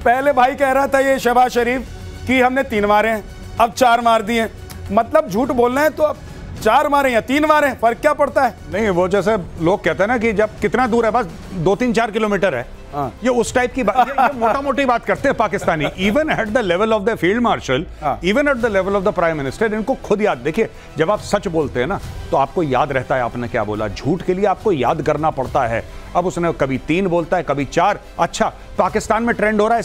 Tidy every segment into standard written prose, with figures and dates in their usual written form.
पहले भाई कह रहा था ये शहबाज शरीफ कि हमने 3 मारे हैं, अब 4 मार दिए। मतलब झूठ बोलना है तो अब 4 मारे या 3 मारे, फर्क क्या पड़ता है? नहीं, वो जैसे लोग कहते हैं ना कि जब कितना दूर है, बस 2-3-4 किलोमीटर है, ये उस टाइप की बात, ये मोटा मोटी बात करते हैं Pakistani. Even at the level of the field marshal, even at the level of the prime minister, इनको खुद याद। देखिए, जब आप सच बोलते हैं ना तो आपको याद रहता है आपने क्या बोला। झूठ के लिए आपको याद करना पड़ता है। अब उसने कभी 3 बोलता है, कभी 4। अच्छा, पाकिस्तान में ट्रेंड हो रहा है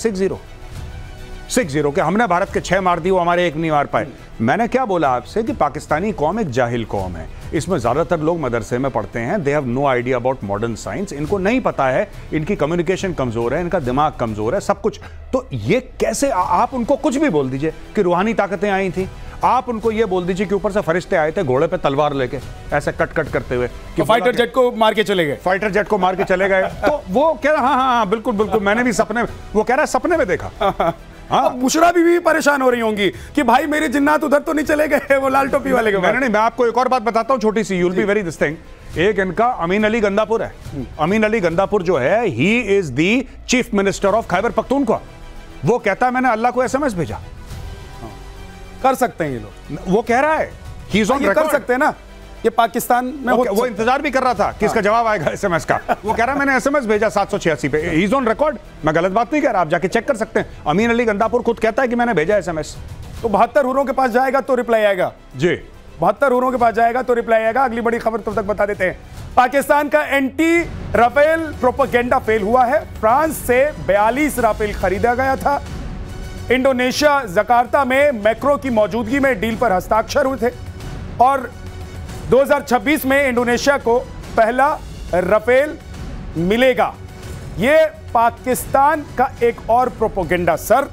6-0 के हमने भारत के 6 मार दी, वो हमारे 1 नहीं मार पाए। मैंने क्या बोला आपसे कि पाकिस्तानी कौम एक जाहिल कौम है। इसमें ज्यादातर लोग मदरसे में पढ़ते हैं, they have no idea about modern science. इनको नहीं पता है, इनकी कम्युनिकेशन कमजोर है, इनका दिमाग कमजोर है, सब कुछ। तो ये कैसे आप उनको कुछ भी बोल दीजिए कि रूहानी ताकतें आई थी, आप उनको ये बोल दीजिए कि ऊपर से फरिश्ते आए थे घोड़े पे तलवार लेके ऐसे कट करते हुए कि फाइटर जेट को मार के चले गए। तो वो कह रहा हाँ बिल्कुल मैंने भी सपने में, वो कह रहा है सपने में देखा। हाँ, बुशरा भी परेशान हो रही होंगी कि भाई मेरे जिन्नात उधर तो नहीं चले गए वो लाल टोपी वाले के। नहीं, मैं आपको एक और बात बताता हूँ छोटी सी, you'll be very this thing. एक इनका अमीन अली गंदापुर है। अमीन अली गंदापुर जो है, he is the chief minister of Khyber Pakhtunkhwa. वो कहता है मैंने अल्लाह को SMS भेजा। कर सकते हैं ये लोग, वो कह रहा है ही इज ऑन रिकॉर्ड। कर सकते हैं ना, ये पाकिस्तान में वो इंतजार भी कर रहा था किसका जवाब आएगा SMS का। वो कह रहा है मैंने SMS भेजा 786 पे, ही इज ऑन रिकॉर्ड। मैं गलत बात नहीं कह रहा, आप जाके चेक कर सकते हैं। अमीन अली गंदापुर खुद कहता है कि मैंने भेजा SMS। तो 72 हुर्रों के पास जाएगा तो रिप्लाई आएगा जी, 72 हुर्रों के पास जाएगा तो रिप्लाई आएगा। अगली बड़ी खबर तब तक बता देते हैं। पाकिस्तान का एंटी राफेल प्रोपेगेंडा फेल हुआ है। फ्रांस से 42 राफेल खरीदा गया था। इंडोनेशिया जकार्ता में मैक्रो की मौजूदगी में डील पर हस्ताक्षर हुए थे और 2026 में इंडोनेशिया को पहला राफेल मिलेगा। ये पाकिस्तान का एक और प्रोपेगेंडा सर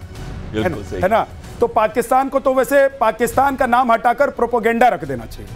है ना। तो पाकिस्तान को तो वैसे पाकिस्तान का नाम हटाकर प्रोपेगेंडा रख देना चाहिए,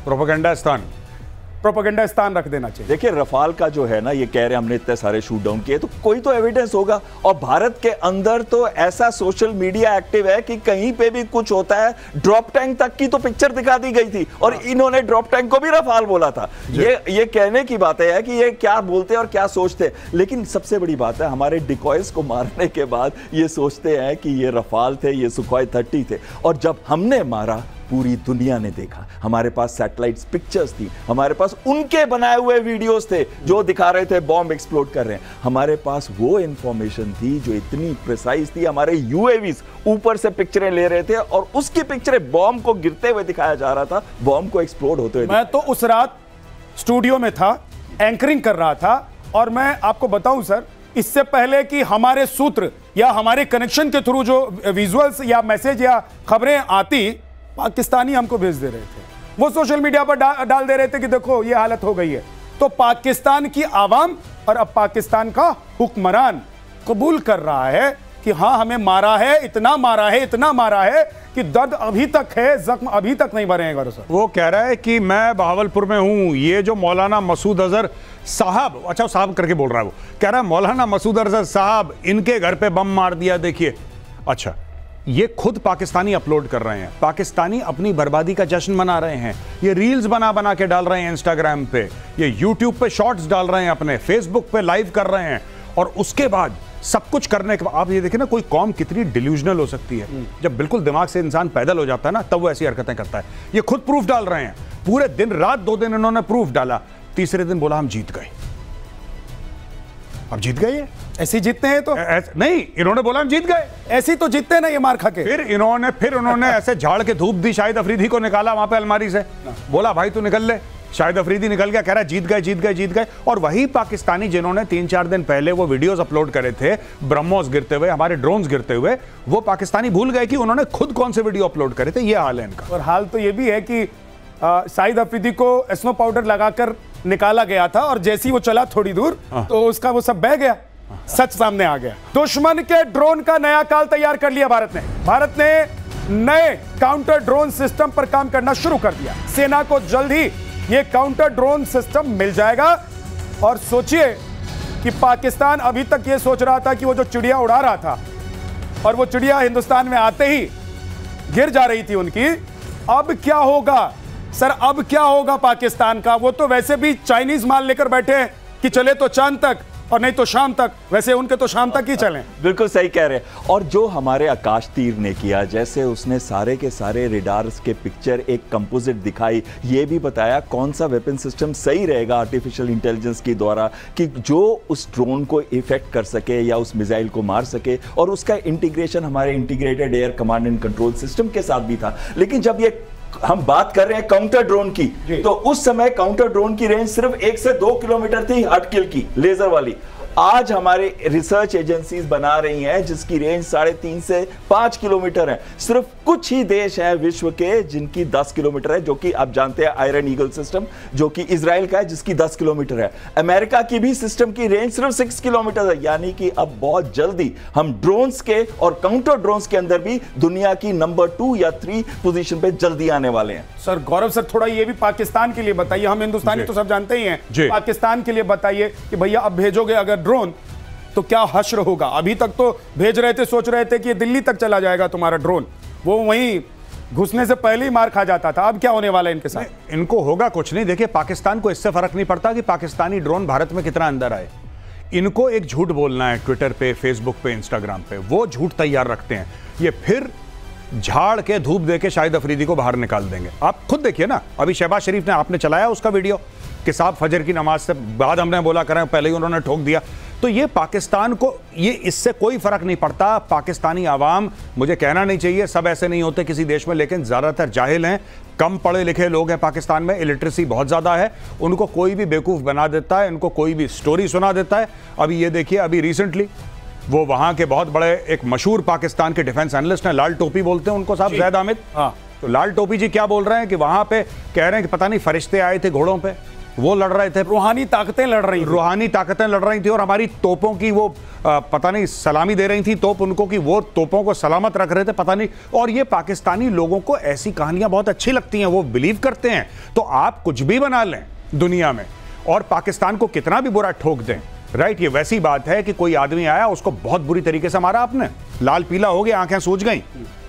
प्रोपेगेंडा स्थान रख देना चाहिए। देखिए, रफाल का जो है ना, ये कह रहे हैं हमने इतने सारे शूट डाउन किए, तो कोई तो एविडेंस होगा। और भारत के अंदर तो ऐसा सोशल मीडिया एक्टिव है कि कहीं पे भी कुछ होता है, ड्रॉप टैंक तक की तो पिक्चर दिखा दी गई थी और इन्होंने ड्रॉप टैंक को भी रफाल बोला था। ये कहने की बात है कि ये क्या बोलते और क्या सोचते। लेकिन सबसे बड़ी बात है, हमारे डिकॉयज को मारने के बाद ये सोचते हैं कि ये रफाल थे, ये सुखोई 30 थे। और जब हमने मारा, पूरी दुनिया ने देखा। हमारे पास सैटेलाइट्स पिक्चर्स थी, हमारे पास उनके बनाए हुए वीडियोस थे जो दिखा रहे थे बॉम्ब एक्सप्लोड कर रहे हैं। हमारे पास वो इंफॉर्मेशन थी जो इतनी प्रिसाइज थी। हमारे UAVs ऊपर से पिक्चरें ले रहे थे और उसकी पिक्चरें बॉम्ब को गिरते हुए दिखाया जा रहा था, बॉम्ब को एक्सप्लोड होते हुए। मैं तो उस रात स्टूडियो में था, एंकरिंग कर रहा था। और मैं आपको बताऊं सर, इससे पहले कि हमारे सूत्र या हमारे कनेक्शन के थ्रू जो विजुअल्स या मैसेज या खबरें आती, पाकिस्तानी हमको भेज दे रहे थे। वो सोशल मीडिया पर डाल दे रहे थे कि देखो ये हालत हो गई है। तो पाकिस्तान की आवाम और अब पाकिस्तान का हुक्मरान कबूल कर रहा है कि हाँ, हमें मारा है, इतना मारा है कि दर्द अभी तक है, जख्म अभी तक नहीं भरे हैं गौरव सर। वो कह रहा है कि मैं बहावलपुर में हूं। ये जो मौलाना मसूद अजहर साहब, अच्छा साहब करके बोल रहा है, वो कह रहा है मौलाना मसूद अजहर साहब, इनके घर पे बम मार दिया, देखिए। अच्छा, ये खुद पाकिस्तानी अपलोड कर रहे हैं, पाकिस्तानी अपनी बर्बादी का जश्न मना रहे हैं। ये रील्स बना के डाल रहे हैं इंस्टाग्राम पे, ये यूट्यूब पे शॉर्ट्स डाल रहे हैं, अपने फेसबुक पे लाइव कर रहे हैं। और उसके बाद सब कुछ करने के बाद आप ये देखें ना, कोई कौम कितनी डिल्यूजनल हो सकती है। जब बिल्कुल दिमाग से इंसान पैदल हो जाता है ना, तब वो ऐसी हरकतें करता है। ये खुद प्रूफ डाल रहे हैं, पूरे दिन रात 2 दिन इन्होंने प्रूफ डाला। तीसरे दिन बोला हम जीत गए। अब जीत गए, ऐसे जीतते हैं तो नहीं, इन्होंने बोला हम जीत गए, ऐसे तो जीतते हैं ना ये मार खा के। फिर इन्होंने ऐसे झाड़ के धूप दी, शाहिद अफरीदी को निकाला वहां पे अलमारी से, बोला भाई तू निकल ले। शाहिद अफरीदी निकल गया, कह रहा जीत गए। और वही पाकिस्तानी जिन्होंने 3-4 दिन पहले वो वीडियोस अपलोड करे थे, ब्रह्मोस गिरते हुए, हमारे ड्रोन्स गिरते हुए, वो पाकिस्तानी भूल गए कि उन्होंने खुद कौन से वीडियो अपलोड करे थे। ये हाल है इनका। और हाल तो ये भी है कि शाहिद अफरीदी को स्नो पाउडर लगाकर निकाला गया था और जैसे ही वो चला थोड़ी दूर तो उसका वो सब बह गया, सच सामने आ गया। दुश्मन के ड्रोन का नया काल तैयार कर लिया भारत ने नए काउंटर ड्रोन सिस्टम पर काम करना शुरू कर दिया। सेना को जल्द ही यह काउंटर ड्रोन सिस्टम मिल जाएगा। और सोचिए कि पाकिस्तान अभी तक यह सोच रहा था कि वो जो चिड़िया उड़ा रहा था और वो चिड़िया हिंदुस्तान में आते ही गिर जा रही थी उनकी, अब क्या होगा सर, अब क्या होगा पाकिस्तान का? वो तो वैसे भी चाइनीज माल लेकर बैठे हैं कि चले तो चांद तक, और नहीं तो शाम तक। वैसे उनके तो शाम तक ही चलें। बिल्कुल सही कह रहे हैं। और जो हमारे आकाश तीर ने किया, जैसे उसने सारे के सारे रेडार्स के पिक्चर एक कंपोजिट दिखाई, ये भी बताया कौन सा वेपन सिस्टम सही रहेगा आर्टिफिशियल इंटेलिजेंस के द्वारा कि जो उस ड्रोन को इफेक्ट कर सके या उस मिसाइल को मार सके, और उसका इंटीग्रेशन हमारे integrated air command and control system के साथ भी था। लेकिन जब ये हम बात कर रहे हैं काउंटर ड्रोन की, तो उस समय काउंटर ड्रोन की रेंज सिर्फ 1 से 2 किलोमीटर थी हट किल की लेजर वाली। आज हमारे रिसर्च एजेंसीज बना रही हैं जिसकी रेंज 3.5 से 5 किलोमीटर है। सिर्फ कुछ ही देश हैं विश्व के जिनकी 10 किलोमीटर है, जो कि आप जानते हैं आयरन ईगल सिस्टम जो कि इजराइल का है जिसकी 10 किलोमीटर है। अमेरिका की भी सिस्टम की रेंज सिर्फ 6 किलोमीटर है। यानी कि अब बहुत जल्दी हम ड्रोन्स के और काउंटर ड्रोन्स के अंदर भी दुनिया की नंबर 2 या 3 पोजीशन पे जल्दी आने वाले हैं। सर गौरव सर, थोड़ा ये भी पाकिस्तान के लिए बताइए। हम हिंदुस्तानी तो सब जानते ही हैं, पाकिस्तान के लिए बताइए कि भैया अब भेजोगे अगर ड्रोन तो क्या हश्र होगा। अभी तक तो भेज रहे थे, सोच रहे थे कि दिल्ली तक चला जाएगा तुम्हारा ड्रोन, वो वहीं घुसने से पहले ही मार खा जाता था। अब क्या होने वाला है इनके साथ? इनको होगा कुछ नहीं। देखिए, पाकिस्तान को इससे फर्क नहीं पड़ता कि पाकिस्तानी ड्रोन भारत में कितना अंदर आए। इनको एक झूठ बोलना है ट्विटर पे, फेसबुक पे, इंस्टाग्राम पे, वो झूठ तैयार रखते हैं। ये फिर झाड़ के धूप दे के शाहिद अफरीदी को बाहर निकाल देंगे। आप खुद देखिए ना, अभी शहबाज शरीफ ने आपने चलाया उसका वीडियो कि साहब फजर की नमाज से बाद हमने बोला करें, पहले ही उन्होंने ठोक दिया। तो ये पाकिस्तान को ये इससे कोई फर्क नहीं पड़ता। पाकिस्तानी आवाम, मुझे कहना नहीं चाहिए सब ऐसे नहीं होते किसी देश में, लेकिन ज्यादातर जाहिल हैं, कम पढ़े लिखे लोग हैं पाकिस्तान में, इलिटरेसी बहुत ज्यादा है। उनको कोई भी बेवकूफ बना देता है, इनको कोई भी स्टोरी सुना देता है। अभी ये देखिए, अभी रिसेंटली वो वहां के बहुत बड़े एक मशहूर पाकिस्तान के डिफेंस एनालिस्ट हैं, लाल टोपी बोलते हैं उनको साहब, जैद आमिद। तो लाल टोपी जी क्या बोल रहे हैं कि वहां पे कह रहे हैं कि पता नहीं फरिश्ते आए थे घोड़ों पे, वो लड़ रहे थे, रूहानी ताकतें लड़ रही थी, रूहानी ताकतें लड़ रही थी, और हमारी तोपों की वो पता नहीं सलामी दे रही थी तोप उनको, कि वो तोपों को सलामत रख रहे थे, पता नहीं। और ये पाकिस्तानी लोगों को ऐसी कहानियां बहुत अच्छी लगती हैं, वो बिलीव करते हैं। तो आप कुछ भी बना लें दुनिया में और पाकिस्तान को कितना भी बुरा ठोक दें, राइट। ये वैसी बात है कि कोई आदमी आया, उसको बहुत बुरी तरीके से मारा आपने, लाल पीला हो गया, आंखें सूज गई,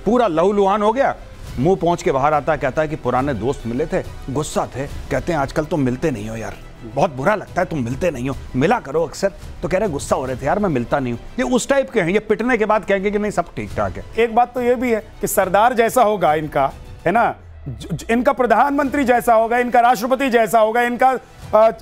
पूरा लहूलुहान हो गया, मुंह पहुंच के बाहर आता है, कहता है कि पुराने दोस्त मिले थे, गुस्सा थे, कहते हैं आजकल तुम मिलते नहीं हो यार, बहुत बुरा लगता है तुम मिलते नहीं हो, मिला करो अक्सर। तो कह रहे गुस्सा हो रहे थे यार, मैं मिलता नहीं हूं। ये उस टाइप के हैं। ये पिटने के बाद कहेंगे कि नहीं सब ठीक ठाक है। एक बात तो ये भी है कि सरदार जैसा होगा इनका, है ना, इनका प्रधानमंत्री जैसा होगा, इनका राष्ट्रपति जैसा होगा, इनका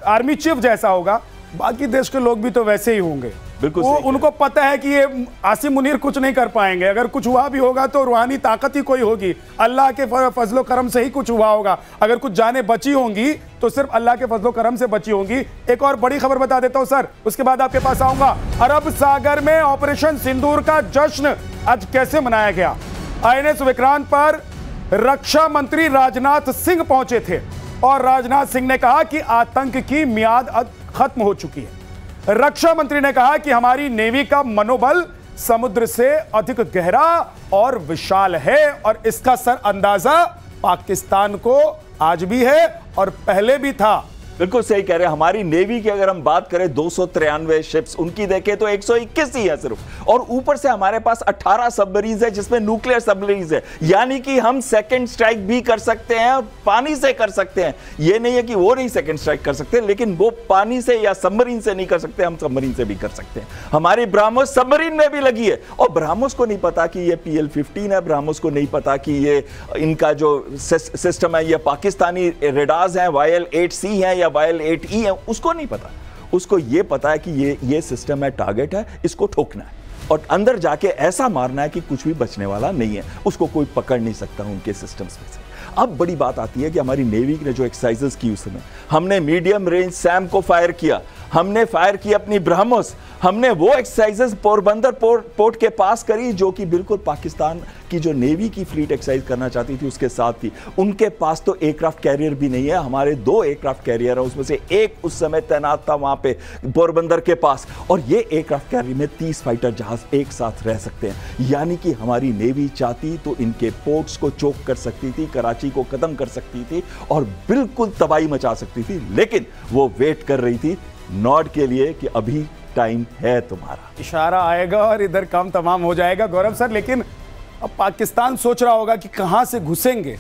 आर्मी चीफ जैसा होगा, बाकी देश के लोग भी तो वैसे ही होंगे। बिल्कुल वो उनको पता है कि ये आसिम मुनीर कुछ नहीं कर पाएंगे, अगर कुछ हुआ भी होगा तो रूहानी ताकत ही कोई होगी, अल्लाह के फजलो करम से ही कुछ हुआ होगा। अगर कुछ जाने बची होंगी तो सिर्फ अल्लाह के फजलो करम से बची होंगी। एक और बड़ी खबर बता देता हूं सर, उसके बाद आपके पास आऊंगा। अरब सागर में ऑपरेशन सिंदूर का जश्न आज कैसे मनाया गया? INS विक्रांत पर रक्षा मंत्री राजनाथ सिंह पहुंचे थे और राजनाथ सिंह ने कहा कि आतंक की मियाद अब खत्म हो चुकी है। रक्षा मंत्री ने कहा कि हमारी नेवी का मनोबल समुद्र से अधिक गहरा और विशाल है और इसका सर अंदाजा पाकिस्तान को आज भी है और पहले भी था। बिल्कुल सही कह रहे हैं। हमारी नेवी की अगर हम बात करें 293 शिप्स, उनकी देखें तो 121 ही है सिर्फ, और ऊपर से हमारे पास 18 सबमरीन है जिसमें न्यूक्लियर सबमरीन है। यानी कि हम सेकंड स्ट्राइक भी कर सकते हैं और पानी से कर सकते हैं। ये नहीं है कि वो नहीं सेकंड स्ट्राइक कर सकते, लेकिन वो पानी से या सबमरीन से नहीं कर सकते, हम सबमरीन से भी कर सकते हैं। हमारी ब्रह्मोस सबमरीन में भी लगी है और ब्रह्मोस को नहीं पता कि ये PL-15 है, ब्रह्मोस को नहीं पता कि ये इनका जो सिस्टम है ये पाकिस्तानी रेडार्स हैं, YL-8C है या YL-8E है, उसको नहीं पता। उसको ये पता है कि ये सिस्टम है, टारगेट है, इसको ठोकना है और अंदर जाके ऐसा मारना है कि कुछ भी बचने वाला नहीं है, उसको कोई पकड़ नहीं सकता उनके सिस्टम्स में से। अब बड़ी बात आती है कि हमारी नेवी ने जो एक्सरसाइजेस की उस समय, हमने मीडियम रेंज सैम को फायर किया, हमने फायर की अपनी ब्रह्मोस, हमने वो एक्सरसाइजेस पोरबंदर पोर्ट के पास करी जो कि बिल्कुल पाकिस्तान की जो नेवी की फ्लीट एक्सरसाइज करना चाहती थी उसके साथ थी। उनके पास तो एयरक्राफ्ट कैरियर भी नहीं है, हमारे 2 एयरक्राफ्ट कैरियर है, उसमें से एक उस समय तैनात था वहां पे पोरबंदर के पास, और ये एयरक्राफ्ट कैरियर में 30 फाइटर जहाज एक साथ रह सकते हैं। यानी कि हमारी नेवी चाहती तो इनके पोर्ट्स को चोक कर सकती थी, कराची को खत्म कर सकती थी और बिल्कुल तबाही मचा सकती थी, लेकिन वो वेट कर रही थी नॉड के लिए कि अभी टाइम है तुम्हारा, इशारा आएगा और इधर काम तमाम हो जाएगा। गौरव सर, लेकिन अब पाकिस्तान सोच रहा होगा कि कहां से घुसेंगे।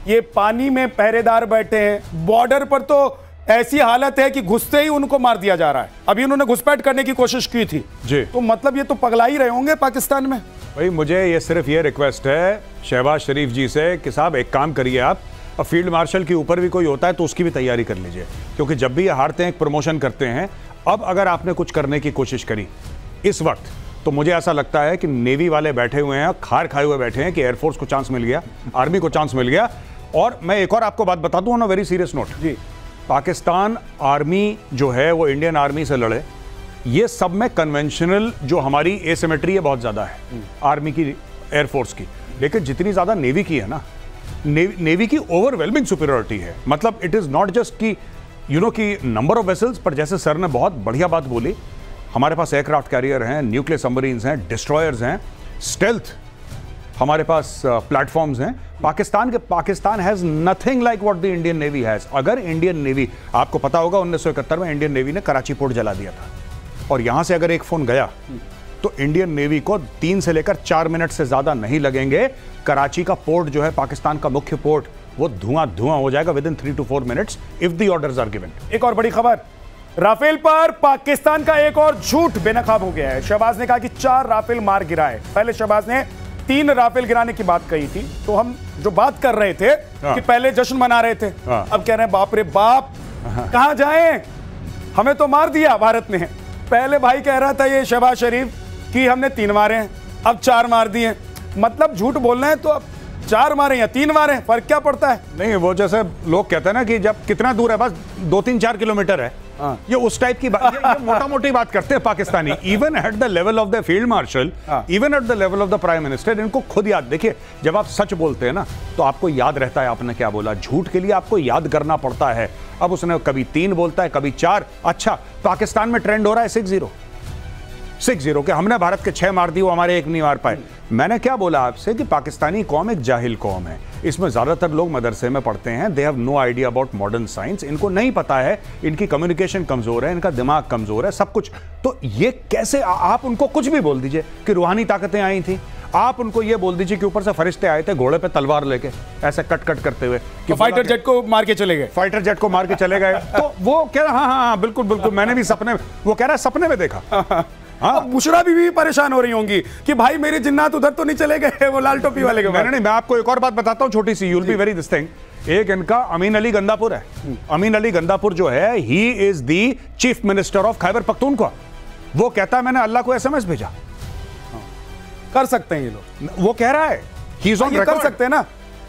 ये पानी में पहरेदार बैठे हैं, बॉर्डर पर तो ऐसी हालत है कि घुसते ही उनको मार दिया जा रहा है। अभी उन्होंने घुसपैठ करने की कोशिश की थी जी। तो मतलब ये तो पगला ही रहे होंगे पाकिस्तान में। भाई मुझे ये सिर्फ ये रिक्वेस्ट है शहबाज शरीफ जी से कि साहब एक काम करिए आप, अब फील्ड मार्शल के ऊपर भी कोई होता है तो उसकी भी तैयारी कर लीजिए, क्योंकि जब भी ये हारते हैं एक प्रमोशन करते हैं। अब अगर आपने कुछ करने की कोशिश करी इस वक्त तो मुझे ऐसा लगता है कि नेवी वाले बैठे हुए हैं, खार खाए हुए बैठे हैं कि एयरफोर्स को चांस मिल गया, आर्मी को चांस मिल गया। और मैं एक और आपको बात बता दूं on a very serious note जी, पाकिस्तान आर्मी जो है वो इंडियन आर्मी से लड़े, ये सब में कन्वेंशनल जो हमारी एसिमेट्री है बहुत ज्यादा है आर्मी की, एयरफोर्स की, लेकिन जितनी ज्यादा नेवी की है ना, नेवी की ओवरवेलमिंग सुपीरियरिटी है। मतलब इट इज नॉट जस्ट की की नंबर ऑफ वेसल्स, पर जैसे सर ने बहुत बढ़िया बात बोली, हमारे पास एयरक्राफ्ट कैरियर हैं, न्यूक्लियर सबमरीन्स हैं, डिस्ट्रॉयर्स हैं, स्टेल्थ हमारे पास प्लेटफॉर्म्स हैं। Pakistan has nothing like what the Indian navy has. अगर इंडियन नेवी, आपको पता होगा 1971 में इंडियन नेवी ने कराची पोर्ट जला दिया था, और यहां से अगर एक फोन गया तो इंडियन नेवी को 3 से लेकर 4 मिनट से ज्यादा नहीं लगेंगे। कराची का पोर्ट जो है पाकिस्तान का मुख्य पोर्ट, वो धुआं हो जाएगा within 3 to 4 minutes if the orders are given. एक और बड़ी खबर, राफेल पर पाकिस्तान का एक और झूठ बेनकाब हो गया है। शहबाज ने कहा कि 4 राफेल मार गिराए। पहले शहबाज ने 3 राफेल गिराने की बात कही थी, तो हम जो बात कर रहे थे कि पहले जश्न मना रहे थे, अब कह रहे हैं बाप रे बाप कहां जाएं, हमें तो मार दिया भारत ने। पहले भाई कह रहा था ये शहबाज शरीफ कि हमने 3 मारे हैं, अब 4 मार दिए। मतलब झूठ बोलना है तो अब 4 मारे या 3 मारे, फर्क क्या पड़ता है? नहीं, वो जैसे लोग कहते हैं ना कि जब कितना दूर है, बस 2-3-4 किलोमीटर है, ये उस टाइप की बात, ये मोटा मोटी बात करते हैं Pakistani. Even at the level of the field marshal, even at the level of the prime minister, इनको खुद याद, देखिए जब आप सच बोलते हैं ना तो आपको याद रहता है आपने क्या बोला। झूठ के लिए आपको याद करना पड़ता है। अब उसने कभी 3 बोलता है, कभी 4। अच्छा, पाकिस्तान में ट्रेंड हो रहा है 6-0 के, हमने भारत के 6 मार दिए, वो हमारे 1 नहीं मार पाए। मैंने क्या बोला आपसे कि पाकिस्तानी कौम एक जाहिल कौम है, इसमें ज्यादातर लोग मदरसे में पढ़ते हैं, they have no idea about modern science, इनको नहीं पता है, इनकी कम्युनिकेशन कमजोर है, इनका दिमाग कमजोर है, सब कुछ। तो ये कैसे आप उनको कुछ भी बोल दीजिए कि रूहानी ताकतें आई थी, आप उनको ये बोल दीजिए कि ऊपर से फरिश्ते आए थे घोड़े पे तलवार लेके ऐसे कट करते हुए कि तो फाइटर जेट को मार के चले गए, तो वो कह रहा हाँ बिल्कुल मैंने भी सपने, वो कह रहा है सपने में देखा। हाँ, बुशरा भी परेशान हो रही होंगी कि भाई मेरे जिन्नात उधर तो नहीं चले गए, वो लाल टोपी वाले के। नहीं, मैं आपको एक और बात बताता हूँ छोटी सी, you'll be very this thing. एक इनका अमीन अली गंदापुर है, अमीन अली गंदापुर जो है, he is the chief minister of Khyber Pakhtunkhwa. वो कहता है मैंने अल्लाह को SMS भेजा। कर सकते हैं ये लोग, वो कह रहा है ही इज ऑन रिकॉर्ड, कर सकते हैं ना,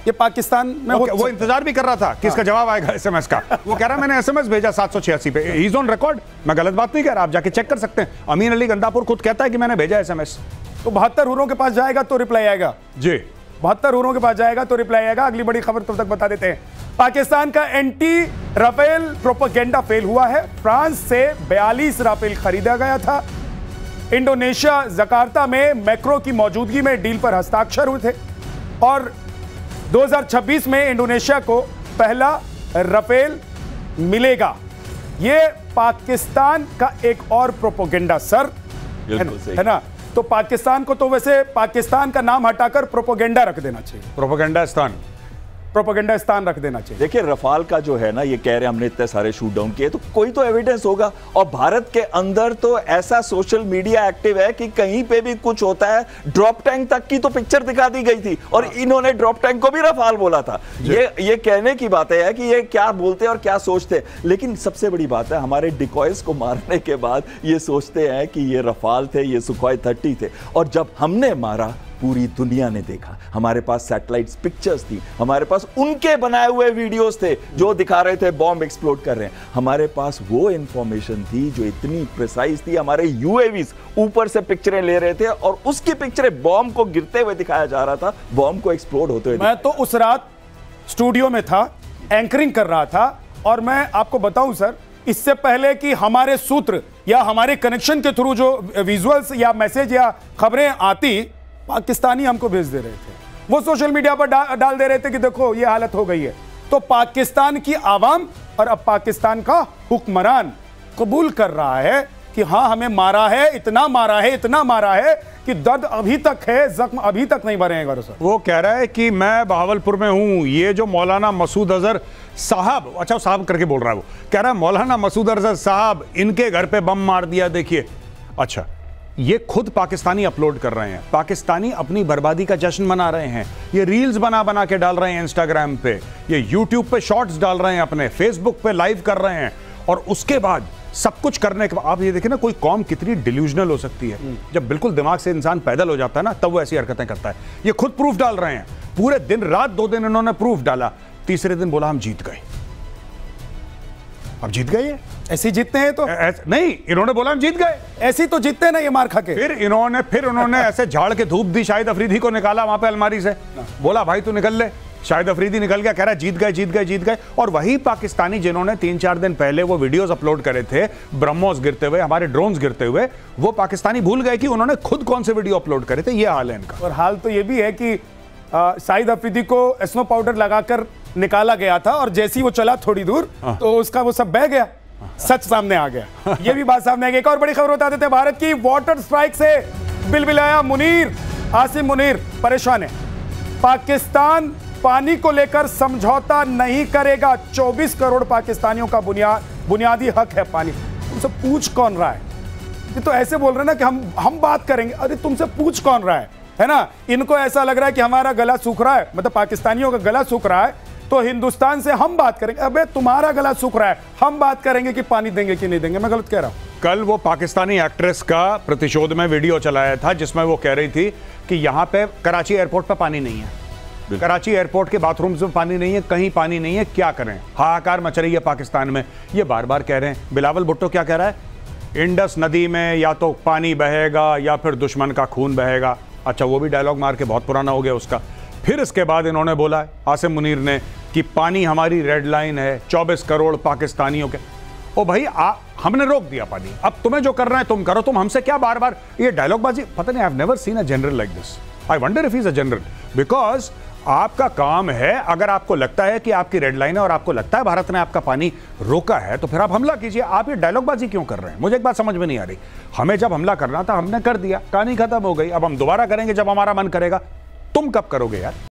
ये पाकिस्तान में वो इंतजार भी कर रहा था कि इसका जवाब आएगा SMS का। वो कह रहा है मैंने SMS भेजा 786 पे, ही इज ऑन रिकॉर्ड। मैं गलत बात नहीं कह रहा, आप जाके चेक कर सकते हैं। अमीन अली गंदापुर खुद कहता है कि मैंने भेजा SMS। तो 72 हुरों के पास जाएगा तो रिप्लाई आएगा जी, 72 हुरों के पास जाएगा तो रिप्लाई आएगा। अगली बड़ी खबर तब तक बता देते हैं, पाकिस्तान का एंटी राफेल प्रोपेगेंडा फेल हुआ है। फ्रांस से 42 राफेल खरीदा गया था। इंडोनेशिया जकार्ता में मैक्रो की मौजूदगी में डील पर हस्ताक्षर हुए थे, और 2026 में इंडोनेशिया को पहला राफेल मिलेगा। यह पाकिस्तान का एक और प्रोपेगेंडा सर है ना। तो पाकिस्तान को तो वैसे पाकिस्तान का नाम हटाकर प्रोपेगेंडा रख देना चाहिए, प्रोपेगेंडा स्थान रख देना चाहिए। देखिए रफाल का जो है ना, ये कह रहे हैं हमने इतने सारे शूट डाउन किए, तो कोई तो एविडेंस होगा। और भारत के अंदर तो ऐसा सोशल मीडिया एक्टिव है कि कहीं पे भी कुछ होता है, ड्रॉप टैंक तक की तो पिक्चर दिखा दी गई थी, और इन्होंने ड्रॉप टैंक को भी रफाल बोला था। ये कहने की बात है कि ये क्या बोलते और क्या सोचते। लेकिन सबसे बड़ी बात है, हमारे डिकॉयज को मारने के बाद ये सोचते हैं कि ये रफाल थे, ये सुखोई 30 थे, और जब हमने मारा पूरी दुनिया ने देखा। हमारे पास सैटेलाइट्स पिक्चर्स थी, हमारे पास उनके बनाए हुए वीडियोस थे जो दिखा रहे थे बॉम्ब एक्सप्लोड कर रहे हैं। हमारे पास वो इंफॉर्मेशन थी जो इतनी प्रिसाइज थी, हमारे यूएवीज ऊपर से पिक्चरें ले रहे थे और उसकी पिक्चरें बॉम्ब को गिरते हुए दिखाया जा रहा था, बॉम्ब को एक्सप्लोड होते हुए। मैं तो उस रात स्टूडियो में था, एंकरिंग कर रहा था, और मैं आपको बताऊं सर, इससे पहले कि हमारे सूत्र या हमारे कनेक्शन के थ्रू जो विजुअल्स या मैसेज या खबरें आती, पाकिस्तानी हमको भेज दे रहे थे, वो सोशल मीडिया पर डाल दे रहे थे कि देखो ये हालत हो गई है। तो पाकिस्तान की आवाम और अब पाकिस्तान का हुक्मरान कबूल कर रहा है कि हाँ हमें मारा है, इतना मारा है कि दर्द अभी तक है, जख्म अभी तक नहीं भरे हैं गौरव सर। वो कह रहा है कि मैं बहावलपुर में हूं, ये जो मौलाना मसूद अजहर साहब, अच्छा साहब करके बोल रहा है, वो कह रहा है मौलाना मसूद अजहर साहब इनके घर पे बम मार दिया देखिए। अच्छा, ये खुद पाकिस्तानी अपलोड कर रहे हैं, पाकिस्तानी अपनी बर्बादी का जश्न मना रहे हैं, ये रील्स बना बना के डाल रहे हैं इंस्टाग्राम पे, ये यूट्यूब पे शॉर्ट्स डाल रहे हैं, अपने फेसबुक पे लाइव कर रहे हैं, और उसके बाद सब कुछ करने के बाद आप ये देखें ना, कोई कौम कितनी डिल्यूजनल हो सकती है। जब बिल्कुल दिमाग से इंसान पैदल हो जाता है ना, तब वो ऐसी हरकतें करता है। ये खुद प्रूफ डाल रहे हैं, पूरे दिन रात 2 दिन इन्होंने प्रूफ डाला, तीसरे दिन बोला हम जीत गए। अब जीत गए, ऐसे जीतते हैं तो नहीं, इन्होंने बोला हम जीत गए, ऐसी तो जीतते ना ये मार खा के। फिर उन्होंने ऐसे झाड़ के धूप दी, शाहिद अफरीदी को निकाला वहां पे अलमारी से, बोला भाई तू निकल ले। शाहिद अफरीदी निकल गया, कह रहा जीत गए जीत गए जीत गए। और वही पाकिस्तानी जिन्होंने 3-4 दिन पहले वो वीडियोस अपलोड करे थे ब्रह्मोस गिरते हुए, हमारे ड्रोन्स गिरते हुए, वो पाकिस्तानी भूल गए कि उन्होंने खुद कौन से वीडियो अपलोड करे थे। ये हाल है इनका। और हाल तो ये भी है कि शाहिद अफरीदी को स्नो पाउडर लगाकर निकाला गया था, और जैसे ही वो चला थोड़ी दूर तो उसका वो सब बह गया, सच सामने आ गया। ये भी बात सामने आ गई। एक और बड़ी खबर बता देते हैं, भारत की वाटर स्ट्राइक से बिलबिलाया मुनीर, आसिम मुनीर परेशान है। पाकिस्तान पानी को लेकर समझौता नहीं करेगा। 24 करोड़ पाकिस्तानियों का बुनियादी हक है पानी। तुमसे पूछ कौन रहा है? ये तो ऐसे बोल रहे हैं ना कि हम बात करेंगे। अरे तुमसे पूछ कौन रहा है ना? इनको ऐसा लग रहा है कि हमारा गला सूख रहा है, मतलब पाकिस्तानियों का गला सूख रहा है, तो हिंदुस्तान से हम बात करेंगे। अबे तुम्हारा गला सूख रहा है, हम बात करेंगे कि पानी देंगे कि नहीं देंगे। मैं गलत कह रहा हूं? कल वो पाकिस्तानी एक्ट्रेस का प्रतिशोध में वीडियो चलाया था, जिसमें वो कह रही थी कि यहां पे कराची एयरपोर्ट पे पानी नहीं है, कराची एयरपोर्ट के बाथरूम्स में पानी नहीं है, कहीं पानी नहीं है, क्या करें? हाहाकार मच रही है पाकिस्तान में। ये बार बार कह रहे हैं। बिलावल भुट्टो क्या कह रहा है? इंडस नदी में या तो पानी बहेगा या फिर दुश्मन का खून बहेगा। अच्छा, वो भी डायलॉग मार के बहुत पुराना हो गया उसका। फिर इसके बाद इन्होंने बोला आसिम मुनीर ने कि पानी हमारी रेड लाइन है, 24 करोड़ पाकिस्तानियों के। ओ भाई, हमने रोक दिया पानी, अब तुम्हें जो करना है तुम करो, तुम हमसे क्या बार बार ये डायलॉग बाजी? पता नहीं, I have never seen a general like this. I wonder if he is a general, because आपका काम है, अगर आपको लगता है कि आपकी रेड लाइन है और आपको लगता है भारत ने आपका पानी रोका है, तो फिर आप हमला कीजिए। आप ये डायलॉग बाजी क्यों कर रहे हैं? मुझे एक बात समझ में नहीं आ रही। हमें जब हमला करना था हमने कर दिया, कहानी खत्म हो गई। अब हम दोबारा करेंगे जब हमारा मन करेगा। तुम कब करोगे यार?